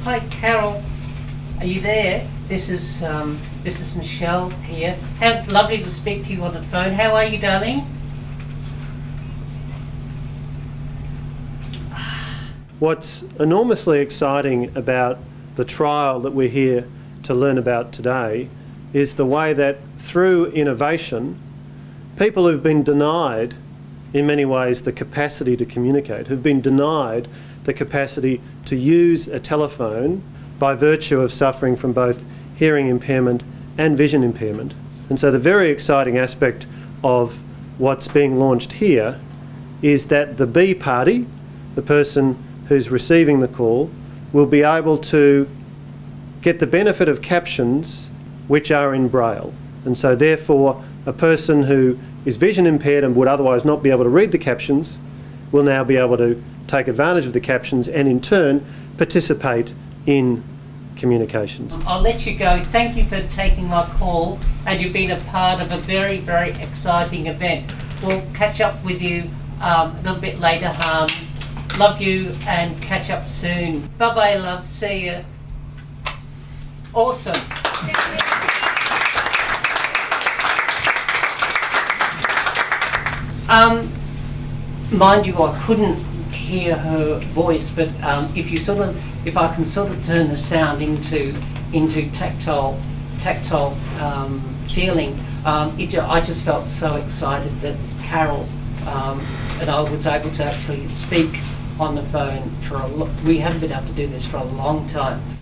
Hi, Carol. Are you there? This is Michelle here. How lovely to speak to you on the phone. How are you, darling? What's enormously exciting about the trial that we're here to learn about today is the way that through innovation, people who've been denied in many ways the capacity to communicate, who've been denied the capacity to use a telephone by virtue of suffering from both hearing impairment and vision impairment. And so the very exciting aspect of what's being launched here is that the B party, the person who's receiving the call, will be able to get the benefit of captions which are in Braille. And so therefore a person who is vision impaired and would otherwise not be able to read the captions will now be able to take advantage of the captions and in turn participate in communications. I'll let you go. Thank you for taking my call, and you've been a part of a very, very exciting event. We'll catch up with you a little bit later. Love you and catch up soon. Bye-bye, love. See you. Awesome. Mind you, I couldn't hear her voice, but if I can sort of turn the sound into tactile feeling, I just felt so excited that Carol and I was able to actually speak on the phone we haven't been able to do this for a long time.